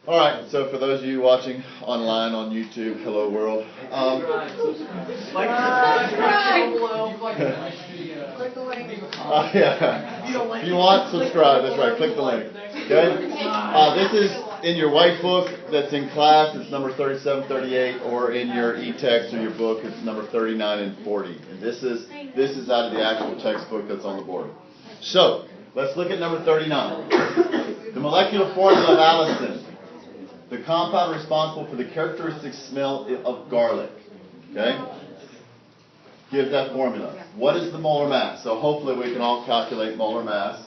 All right, so for those of you watching online on YouTube, hello world. Yeah. If you want, subscribe. That's right. Click the link. Okay. This is in your white book that's in class. It's number 3738, or in your e-text or your book, it's number 39 and 40. And this is out of the actual textbook that's on the board. So let's look at number 39. The molecular formula of allicin. The compound responsible for the characteristic smell of garlic. Okay? Give that formula. What is the molar mass? So hopefully we can all calculate molar mass.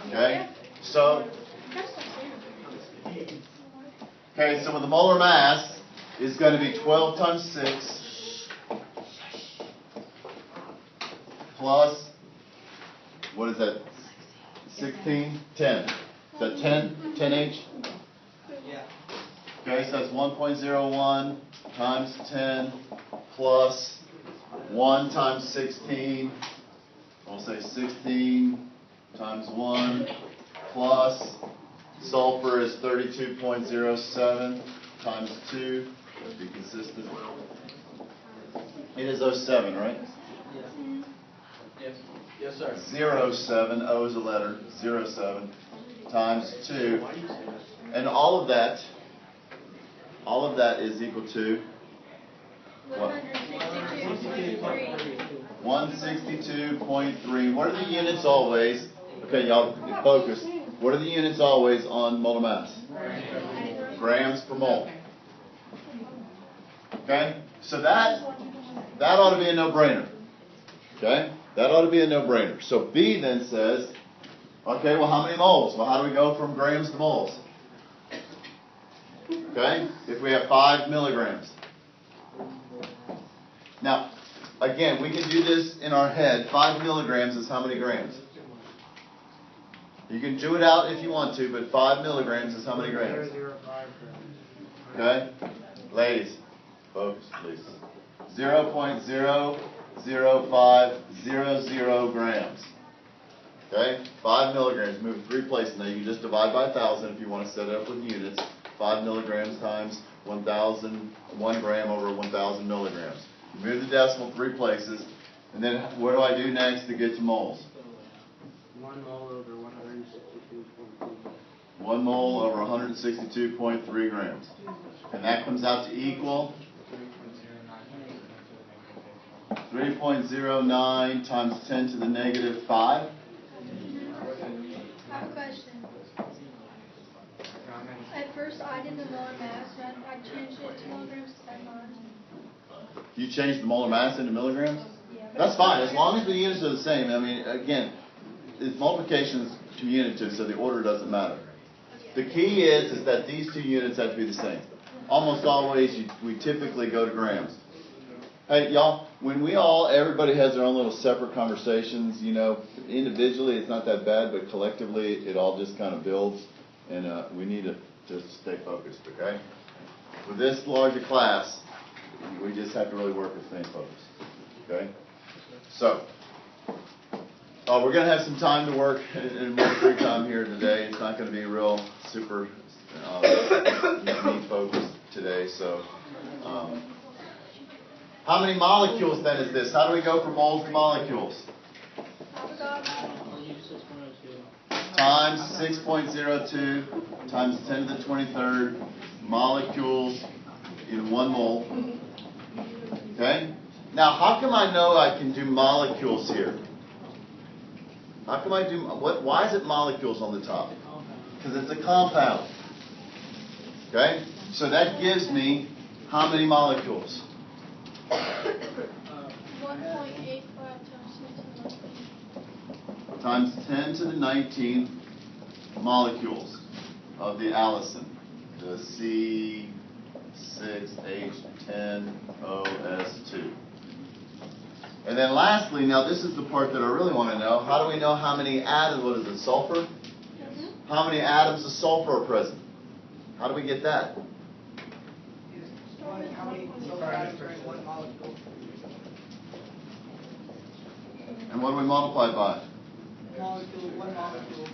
Okay? So with the molar mass is going to be 12 times 6 plus, what is that? 16? 10. Is that 10? 10H? Okay, so that's 1.01 times 10 plus 1 times 16. We'll say 16 times 1 plus sulfur is 32.07 times 2. Let's be consistent. It is 07, right? Yes, sir. 07, O is a letter, 07 times 2. And all of that is equal to what? 162.3. What are the units always? Okay, y'all focus. What are the units always on molar mass? Grams per mole. Okay? So that ought to be a no-brainer. Okay? That ought to be a no-brainer. So B then says, okay, well, how many moles? Well, how do we go from grams to moles? Okay? If we have 5 milligrams. Now, again, we can do this in our head. 5 milligrams is how many grams? You can do it out if you want to, but 5 milligrams is how many grams? Okay? Ladies, focus, please. 0.00500 grams. Okay? 5 milligrams. Move 3 places. Now, you can just divide by 1,000 if you want to set it up with units. 5 milligrams times 1,000, 1 gram over 1,000 milligrams. Move the decimal 3 places, and then what do I do next to get to moles? 1 mole over 162.3. 1 mole over 162.3 grams. And that comes out to equal 3.09 times 10 to the negative 5. I have a question. At first I did the molar mass, and I changed it to milligrams to You changed the molar mass into milligrams? Yeah. That's fine, as long as the units are the same. I mean, again, it's multiplication is commutative, so the order doesn't matter. The key is that these two units have to be the same. Almost always, we typically go to grams. Hey, y'all, when everybody has their own little separate conversations, individually it's not that bad, but collectively it all just kind of builds, and we need to just stay focused, okay? With this larger class, we just have to really work with staying focused, okay? So, we're going to have some time to work in more free time here today. It's not going to be real super neat focused today. So, how many molecules then is this? How do we go from moles to molecules? Times 6.02 times 10 to the 23rd molecules in 1 mole. Okay? Now, how come I know I can do molecules here? How come I do, why is it molecules on the top? Because it's a compound. Okay? So that gives me how many molecules? 1.85 times 10 to the 19th molecules of the allicin, the C6H10OS2. And then lastly, now this is the part that I really want to know. How do we know how many atoms, what is it, sulfur? How many atoms of sulfur are present? How do we get that? How many atoms are in 1 molecule? And what do we multiply by? Molecule, 1 molecule.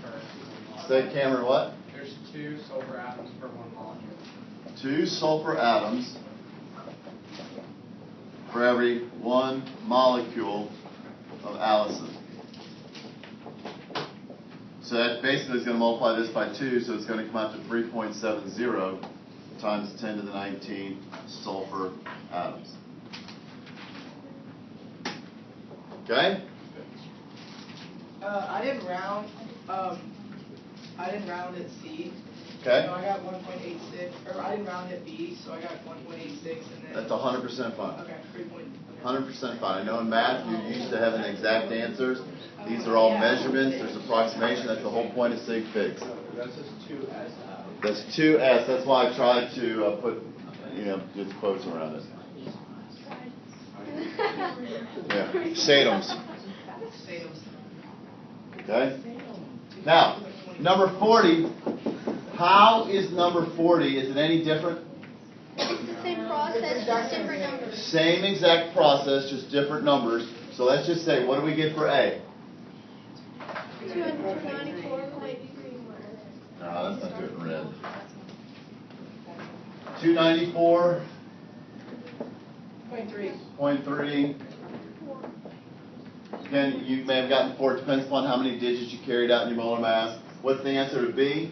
Say, Cameron, what? There's 2 sulfur atoms per 1 molecule. 2 sulfur atoms for every 1 molecule of allicin. So that basically is going to multiply this by 2, so it's going to come out to 3.70 times 10 to the 19 sulfur atoms. Okay? I didn't round. I didn't round at C. Okay? So I got 1.86, or I didn't round at B, so I got 1.86, and then. That's 100% fine. Okay, 3. 100% fine. I know in math you're used to having exact answers. These are all measurements. There's approximation. That's the whole point of sig figs. That's just 2S. That's 2S. That's why I tried to put, just quotes around it. Yeah. Satoms. Okay? Now, number 40. How is number 40? Is it any different? It's the same process, just different numbers. Same exact process, just different numbers. So let's just say, what do we get for A? 294.31. No, that's not good in red. 294.3. Again, you may have gotten 4. It depends upon how many digits you carried out in your molar mass. What's the answer to B?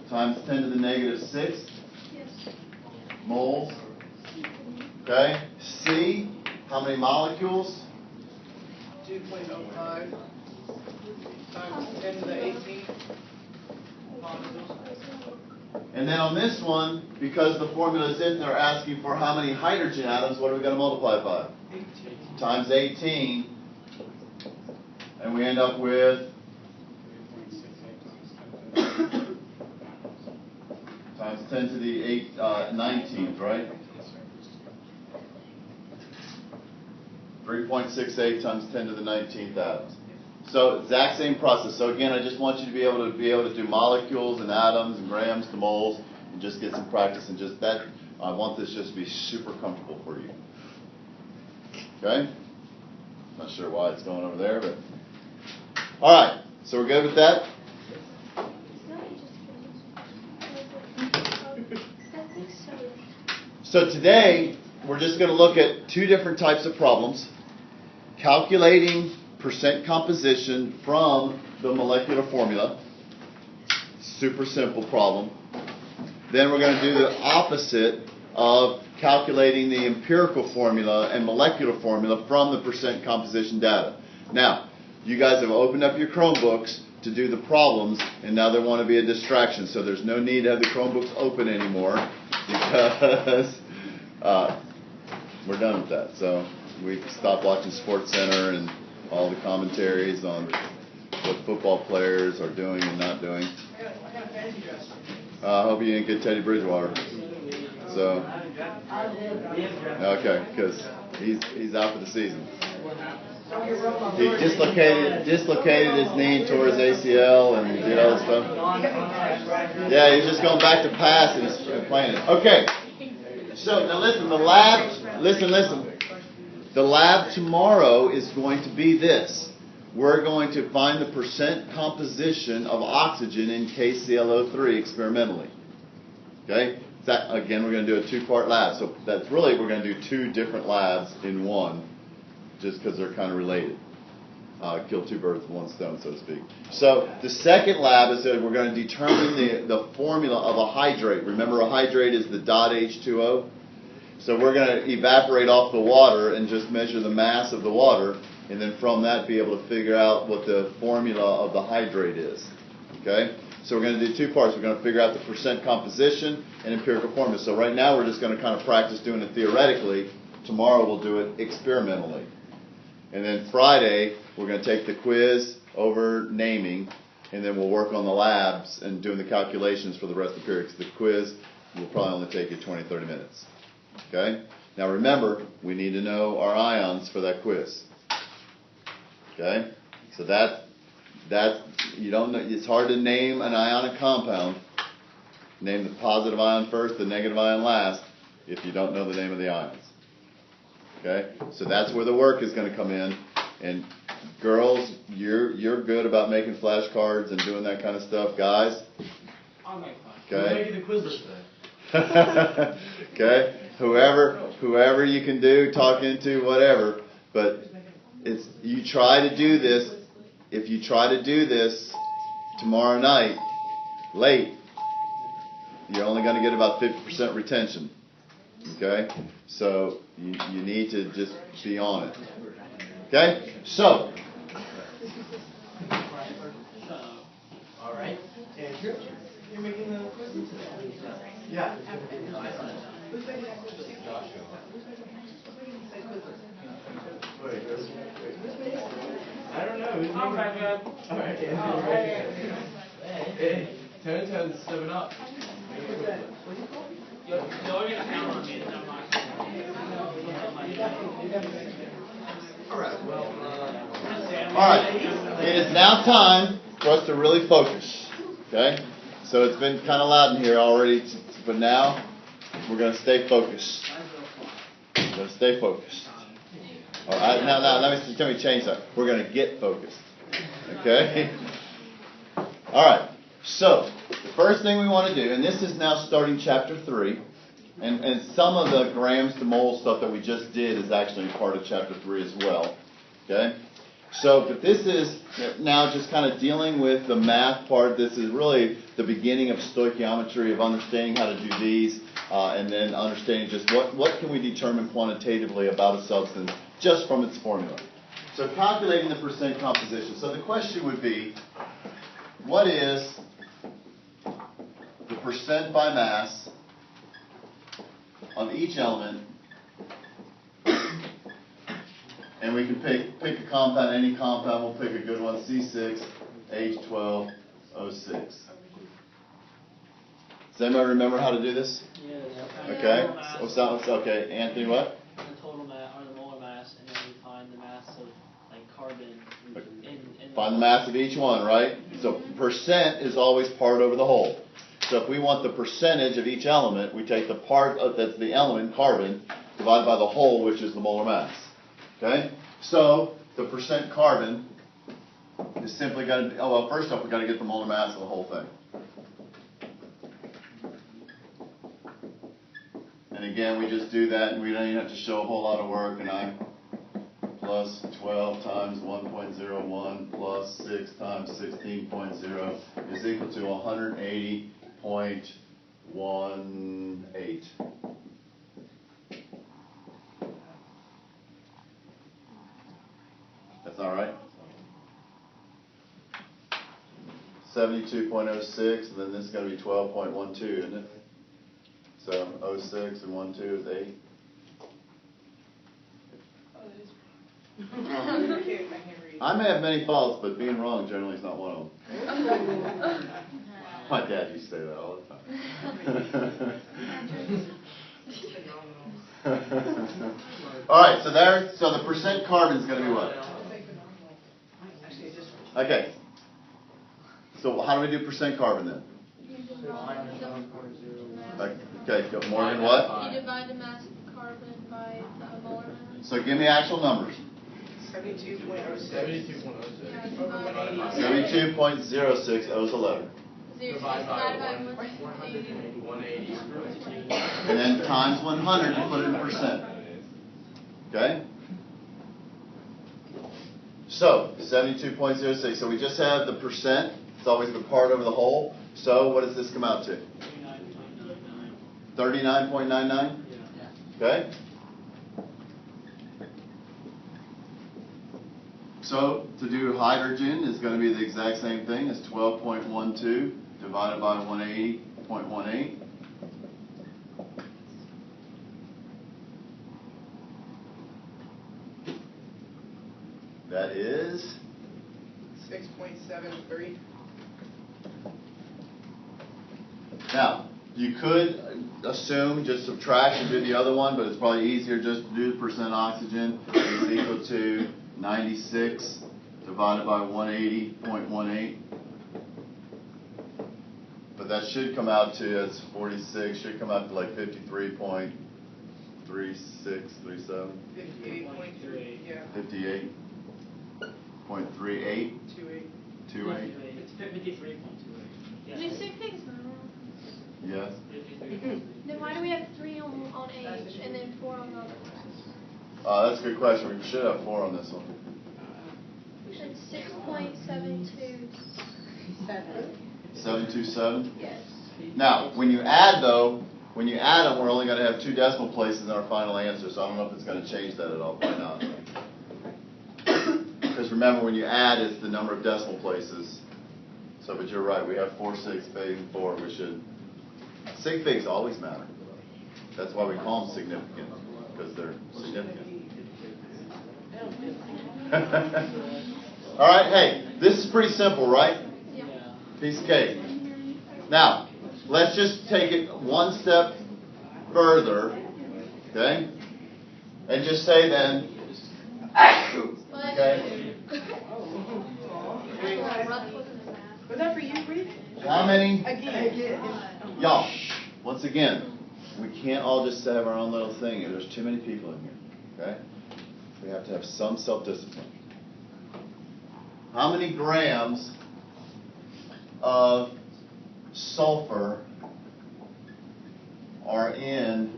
Times 10 to the negative 6 moles. Okay. C, how many molecules? 2.05 times 10 to the 18 molecules. And then on this one, because the formula is in there asking for how many hydrogen atoms, what are we going to multiply it by? 18. Times 18. And we end up with times 10 to the 19th, right? 3.68 times 10 to the 19th atoms. So exact same process. So again, I just want you to be able to do molecules and atoms and grams to moles and just get some practice and just that. I want this just to be super comfortable for you. Okay? Not sure why it's going over there, but all right. So we're good with that. So today, we're just going to look at 2 different types of problems. Calculating percent composition from the molecular formula. Super simple problem. Then we're going to do the opposite of calculating the empirical formula and molecular formula from the percent composition data. Now, you guys have opened up your Chromebooks to do the problems, and now there want to be a distraction. So there's no need to have the Chromebooks open anymore because we're done with that. So we stopped watching SportsCenter and all the commentaries on what football players are doing and not doing. I hope you didn't get Teddy Bridgewater. So, okay, because he's out for the season. He dislocated his knee and tore his ACL and did all this stuff. Yeah, he's just going back to pass and he's playing it. Okay. So now listen, the lab tomorrow is going to be this. We're going to find the percent composition of oxygen in KClO3 experimentally. Okay? That, again, we're going to do a 2-part lab. So that's really, we're going to do 2 different labs in one, just because they're kind of related. Kill 2 birds with 1 stone, so to speak. So the second lab is that we're going to determine the formula of a hydrate. Remember, a hydrate is the H2O. So we're going to evaporate off the water and just measure the mass of the water, and then from that be able to figure out what the formula of the hydrate is. Okay? So we're going to do 2 parts. We're going to figure out the percent composition and empirical formula. So right now we're just going to kind of practice doing it theoretically. Tomorrow we'll do it experimentally. And then Friday we're going to take the quiz over naming, and then we'll work on the labs and doing the calculations for the rest of the period. Because the quiz will probably only take you 20, 30 minutes. Okay? Now remember, we need to know our ions for that quiz. Okay? So that you don't know, it's hard to name an ionic compound. Name the positive ion first, the negative ion last, if you don't know the name of the ions. Okay? So that's where the work is going to come in. And Girls, you're good about making flashcards and doing that kind of stuff. Guys, I'll make fun. okay. Making the Quizlers today. Okay, whoever you can do, talk into, whatever. But you try to do this. If you try to do this tomorrow night, late, you're only going to get about 50% retention. Okay, so you need to just be on it. Okay, so. All right. Andrew, you're making the Quizlers today. Yeah. I don't know. Who's All right, man. All right, Andrew. All right. Hey, Tone's stepping up. Y'all gonna count on me to tell my All right. Well, All right, it is now time for us to really focus. Okay, so it's been kind of loud in here already, but now we're going to stay focused. We're going to stay focused. All right, now let me change that. We're going to get focused. Okay. All right. So the first thing we want to do, and this is now starting chapter 3, and some of the grams to mole stuff that we just did is actually part of chapter 3 as well. Okay. So, but this is now just kind of dealing with the math part. This is really the beginning of stoichiometry, of understanding how to do these, and then understanding just what can we determine quantitatively about a substance just from its formula. So calculating the percent composition. So the question would be, what is the percent by mass of each element? And we can pick a compound, any compound. We'll pick a good one, C6, H12O6. Does anybody remember how to do this? Yeah. Okay. Okay. Anthony, what? The total mass, or the molar mass, and then we find the mass of like carbon. In Find the mass of each one, right? So percent is always part over the whole. So if we want the percentage of each element, we take the part that's the element, carbon, divided by the whole, which is the molar mass. Okay? So the percent carbon is simply going to be, first off, we've got to get the molar mass of the whole thing. And again, we just do that, and we don't even have to show a whole lot of work. And I plus 12 times 1.01 plus 6 times 16.0 is equal to 180.18. That's all right. 72.06, and then this is going to be 12.12, isn't it? So 06 and 12 is 8. I may have many faults, but being wrong generally is not one of them. My dad used to say that all the time. All right, so the percent carbon is going to be what? Okay. So how do we do percent carbon then? Okay, more than what? You divide the mass of carbon by the molar mass. So give me actual numbers. 72.06. 72.06 owes 11. Divided by 180. And then times 100, you put it in percent. Okay? So, 72.06. So we just have the percent. It's always the part over the whole. So what does this come out to? 39.99? Okay? So to do hydrogen is going to be the exact same thing as 12.12 divided by 180.18. That is 6.73. Now, you could assume just subtract and do the other one, but it's probably easier just to do percent oxygen is equal to 96 divided by 180.18. But that should come out to, as 46, should come out to like 53.3637. 58.3. Yeah. 58. .3828. 2.8. It's 53.28. Is it sig figs now? Yes. 53.28. Then why do we have 3 on H and then 4 on the other one? That's a good question. We should have 4 on this one. It's 6.727. 727. Yes. Now, when you add them, we're only going to have 2 decimal places in our final answer, so I don't know if it's going to change that at all. Why not? Because remember, when you add, it's the number of decimal places. So, but you're right, we have 4, 6, fig, and 4. We should. Sig figs always matter. That's why we call them significant, because they're significant. All right, hey, this is pretty simple, right? Yeah. Piece of cake. Now, let's just take it one step further, okay? And just say then, okay? Was that for you, Reed? How many? Again. Y'all, once again, we can't all just have our own little thing. There's too many people in here, okay? We have to have some self-discipline. How many grams of sulfur are in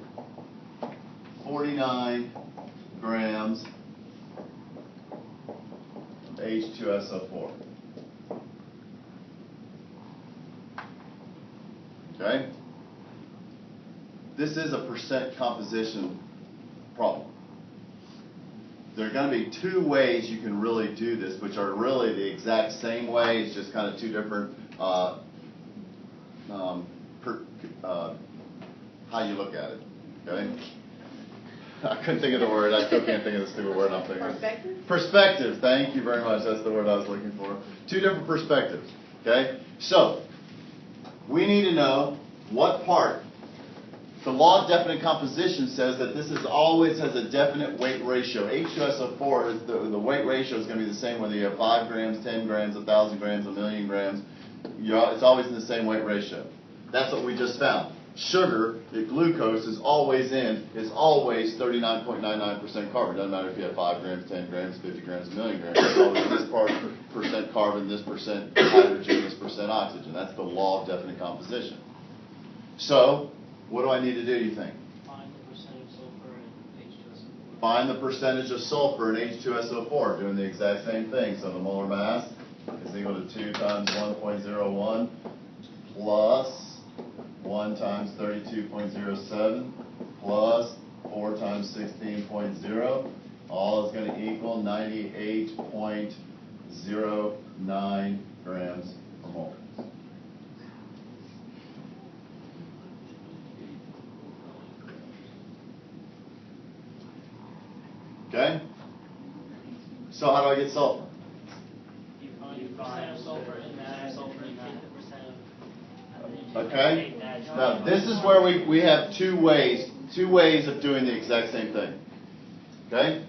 49 grams of H2SO4? Okay? This is a percent composition problem. There are going to be 2 ways you can really do this, which are really the exact same way. It's just kind of 2 different how you look at it. Okay? I couldn't think of the word. I still can't think of the stupid word I'm thinking of. Perspective? Perspective. Thank you very much. That's the word I was looking for. 2 different perspectives. Okay? So, we need to know what part. The law of definite composition says that this is always has a definite weight ratio. H2SO4, is the weight ratio is going to be the same whether you have 5 grams, 10 grams, 1,000 grams, 1,000,000 grams. It's always in the same weight ratio. That's what we just found. Sugar, the glucose, is always 39.99% carbon. Doesn't matter if you have 5 grams, 10 grams, 50 grams, 1,000,000 grams. It's always this percent carbon, this percent hydrogen, this percent oxygen. That's the law of definite composition. So, what do I need to do, you think? Find the percentage sulfur in H2SO4. Find the percentage of sulfur in H2SO4, doing the exact same thing. So the molar mass is equal to 2 times 1.01 plus 1 times 32.07 plus 4 times 16.0. All is going to equal 98.09 grams per mole. Okay? So how do I get sulfur? You find the percent of sulfur in that, sulfur in that, Okay? Now this is where we have 2 ways of doing the exact same thing. Okay?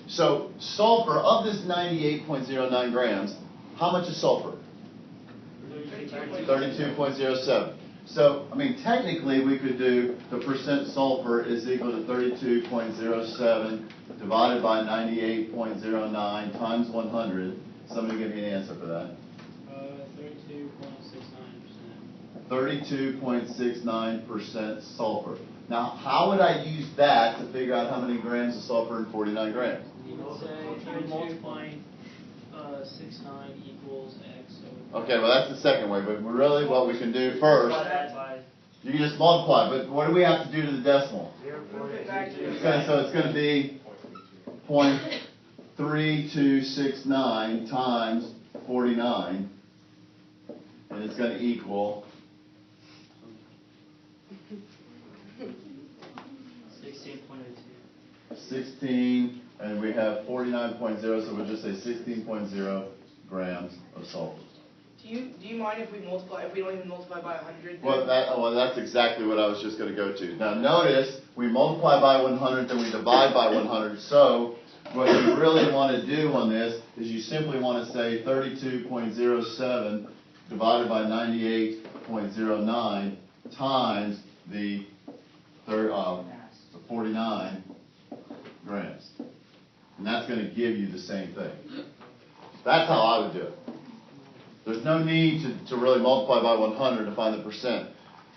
So sulfur, of this 98.09 grams, how much is sulfur? 32.07. So, I mean, technically we could do the percent sulfur is equal to 32.07 divided by 98.09 times 100. Somebody give me an answer for that. 32.69%. 32.69% sulfur. Now, how would I use that to figure out how many grams of sulfur in 49 grams? You would say you're multiplying 69 equals X. So Okay, well that's the second way, but really what we can do first, you can just multiply, but what do we have to do to the decimal? So it's going to be 0.3269 times 49, and it's going to equal 16, and we have 49.0, so we'll just say 16.0 grams of sulfur. Do you mind if we don't even multiply by 100? Well, that's exactly what I was just going to go to. Now notice, we multiply by 100, then we divide by 100, so what you really want to do on this is you simply want to say 32.07 divided by 98.09 times the 49 grams. And that's going to give you the same thing. That's how I would do it. There's no need to really multiply by 100 to find the percent.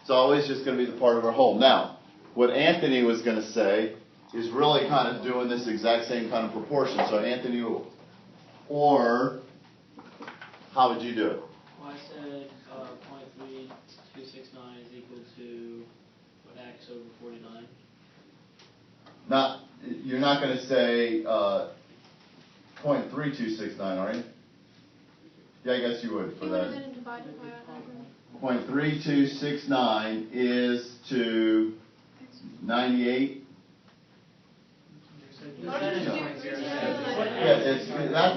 It's always just going to be the part of our whole. Now, what Anthony was going to say is really kind of doing this exact same kind of proportion. So Anthony, or how would you do it? Well, I said 0.3269 is equal to x over 49. You're not going to say 0.3269, are you? Yeah, I guess you would for You would that. have been divided by 100. 0.3269 is to 98. That's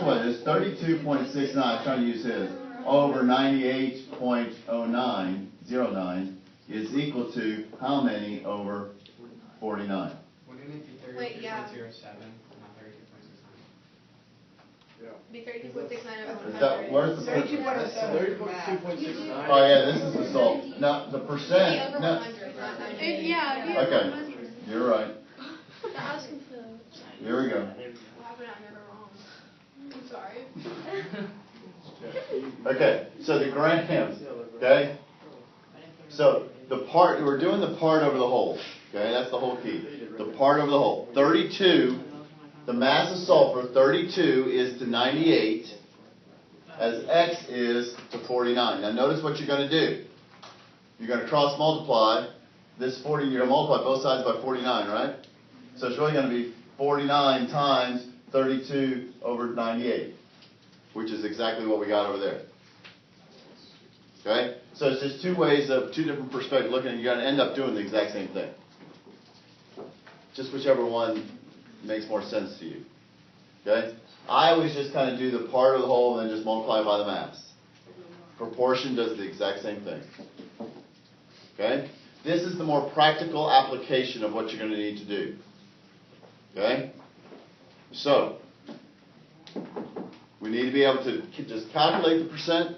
what it is. 32.69. I'm trying to use his. Over 98.0909 is equal to how many over 49? Wouldn't it be Wait, yeah. 32.07, not 32.69? Be 32.69 over Is that, 100. where's the 32.07. Oh yeah, this is the salt. Now the percent. Over No, 100, not 98. Yeah. okay, you're right. I was confused. Here we go. Why would I never wrong? I'm sorry. Okay, so the grams. Okay. So the part, we're doing the part over the whole. Okay, that's the whole key. The part over the whole. 32. The mass of sulfur, 32, is to 98, as X is to 49. Now notice what you're going to do. You're going to cross multiply this 40, you're going to multiply both sides by 49, right? So it's really going to be 49 times 32 over 98, which is exactly what we got over there. Okay? So it's just two ways of, two different perspectives looking at it. You're going to end up doing the exact same thing. Just whichever one makes more sense to you. Okay? I always just kind of do the part of the whole and then just multiply by the mass. Proportion does the exact same thing. Okay? This is the more practical application of what you're going to need to do. Okay? So, we need to be able to just calculate the percent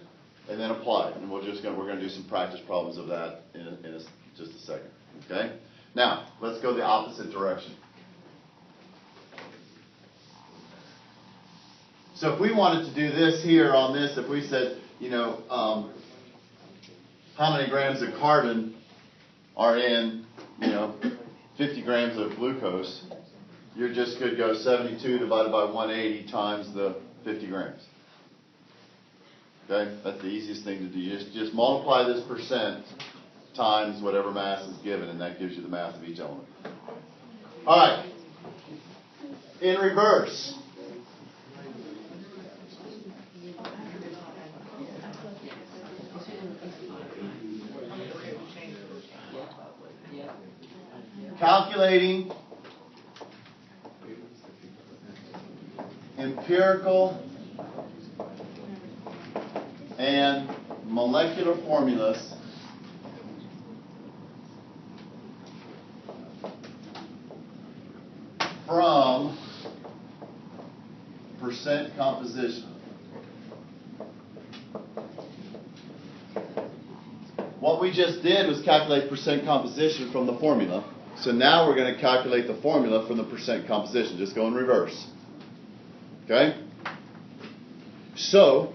and then apply it. And we're going to do some practice problems of that in just a second. Okay? Now, let's go the opposite direction. So if we wanted to do this here on this, if we said, you know, how many grams of carbon are in, you know, 50 grams of glucose, you just could go 72 divided by 180 times the 50 grams. Okay? That's the easiest thing to do. Just multiply this percent times whatever mass is given, and that gives you the mass of each element. All right. In reverse. Calculating empirical and molecular formulas from percent composition. What we just did was calculate percent composition from the formula. So now we're going to calculate the formula from the percent composition. Just go in reverse. Okay? So,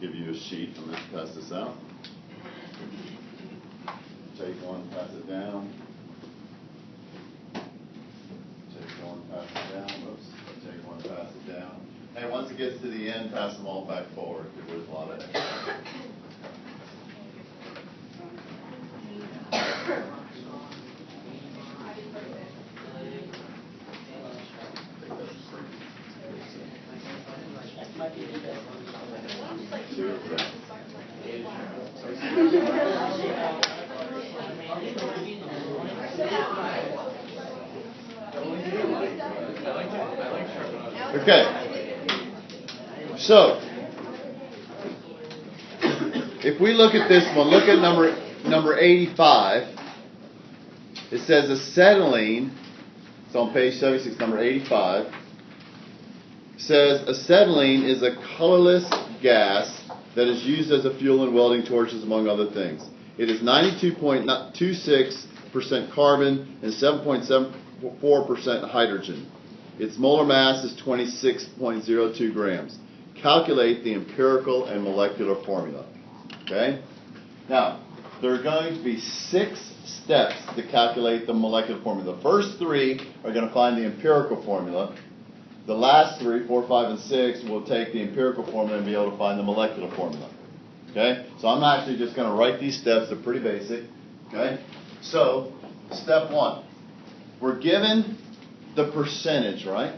give you a sheet. I'm going to pass this out. Take one, pass it down. Take one, pass it down. Oops. Take one, pass it down. Hey, once it gets to the end, pass them all back forward because there's a lot of extra. Okay. So, if we look at this one, look at number 85. It says acetylene. It's on page 76, number 85. It says acetylene is a colorless gas that is used as a fuel in welding torches, among other things. It is 92.26% carbon and 7.74% hydrogen. Its molar mass is 26.02 grams. Calculate the empirical and molecular formula. Okay? Now, there are going to be 6 steps to calculate the molecular formula. The first 3 are going to find the empirical formula. The last 3, 4, 5, and 6, will take the empirical formula and be able to find the molecular formula. Okay? So I'm actually just going to write these steps. They're pretty basic. Okay? So, step 1. We're given the percentage, right?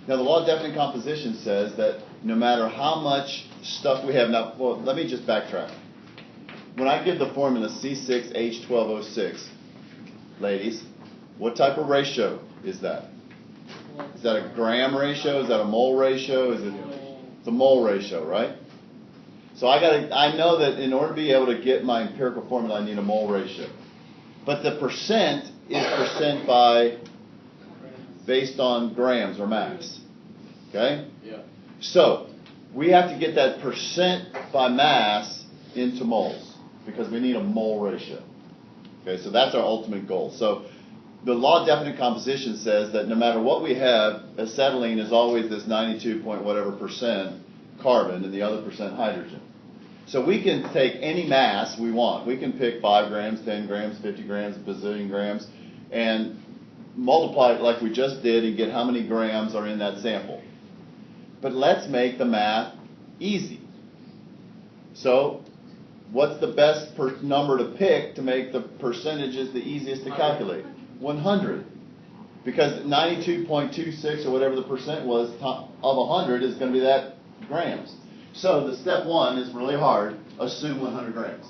Now, the law of definite composition says that no matter how much stuff we have, now, well, let me just backtrack. When I give the formula C6H12O6, ladies, what type of ratio is that? Is that a gram ratio? Is that a mole ratio? It's a mole ratio, right? So I know that in order to be able to get my empirical formula, I need a mole ratio. But the percent is percent by based on grams or mass. Okay? Yeah. So we have to get that percent by mass into moles because we need a mole ratio. Okay, so that's our ultimate goal. So the law of definite composition says that no matter what we have, acetylene is always this 92 point whatever percent carbon and the other percent hydrogen. So we can take any mass we want. We can pick 5 grams, 10 grams, 50 grams, a bazillion grams, and multiply it like we just did and get how many grams are in that sample. But let's make the math easy. So what's the best number to pick to make the percentages the easiest to calculate? 100. Because 92.26 or whatever the percent was of 100 is going to be that grams. So the step 1 is really hard. Assume 100 grams.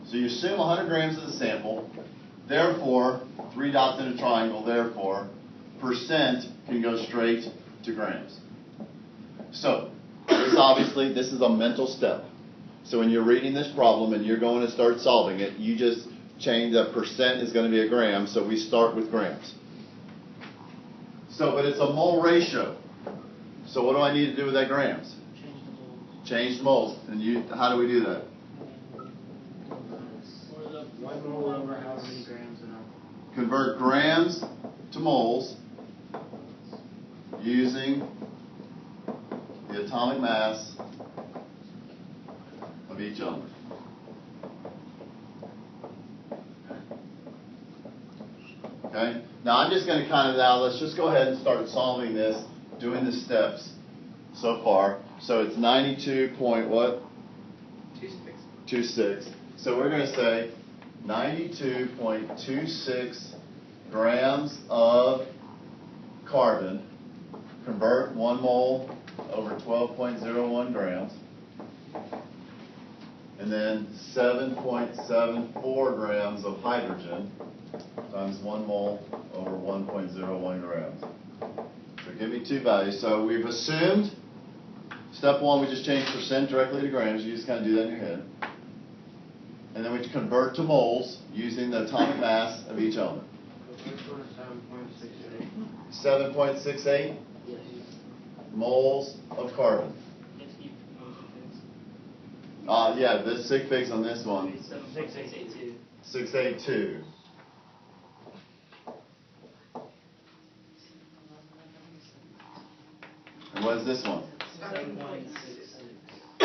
So you assume 100 grams of the sample. Therefore, 3 dots in a triangle. Therefore, percent can go straight to grams. So this is a mental step. So when you're reading this problem and you're going to start solving it, you just change that percent is going to be a gram, so we start with grams. So, but it's a mole ratio. So what do I need to do with that grams? Change the moles. And how do we do that? One mole over how many grams and Convert grams to moles using the atomic mass of each element. Okay? Now I'm just going to let's just go ahead and start solving this, doing the steps so far. So it's 92 point what? 26. So we're going to say 92.26 grams of carbon, convert 1 mole over 12.01 grams, and then 7.74 grams of hydrogen times 1 mole over 1.01 grams. So give me 2 values. So we've assumed, step 1, we just change percent directly to grams. You just kind of do that in your head. And then we convert to moles using the atomic mass of each element. 7.68 moles of carbon. Yeah, the sig figs on this one. 682. 682. And what is this one?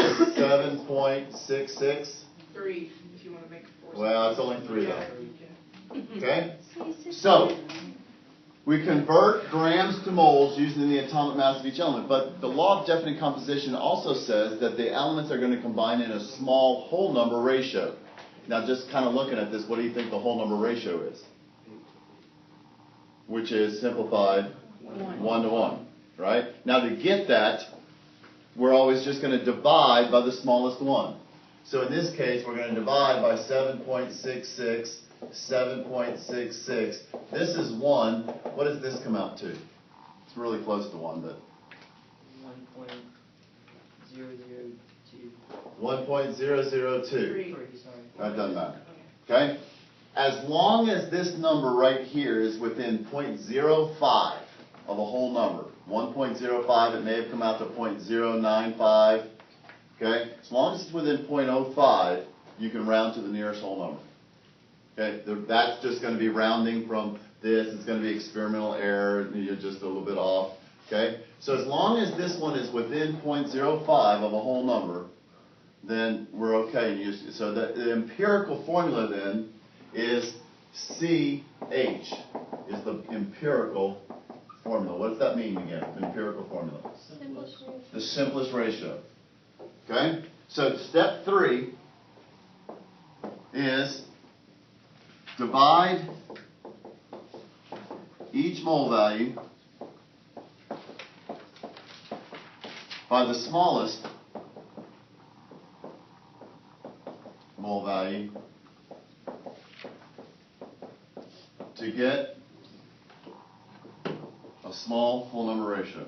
7.66. 3, if you want to make 4. Well, it's only 3 though. Yeah. Okay? So, we convert grams to moles using the atomic mass of each element. But the law of definite composition also says that the elements are going to combine in a small whole number ratio. Now, just kind of looking at this, what do you think the whole number ratio is? Which is simplified 1 to 1. Right? Now, to get that, we're always just going to divide by the smallest one. So in this case, we're going to divide by 7.66, 7.66. This is 1. What does this come out to? It's really close to 1, but 1.002. 1.002. 3. That doesn't matter. Okay? As long as this number right here is within 0.05 of a whole number, 1.05, it may have come out to 0.095. Okay? As long as it's within .05, you can round to the nearest whole number. Okay? That's just going to be rounding from this. It's going to be experimental error. You're just a little bit off. Okay? So as long as this one is within .05 of a whole number, then we're okay. So the empirical formula then is CH is the empirical formula. What does that mean again? The empirical formula. Simplest ratio. The simplest ratio. Okay? So step 3 is divide each mole value by the smallest mole value to get a small whole number ratio.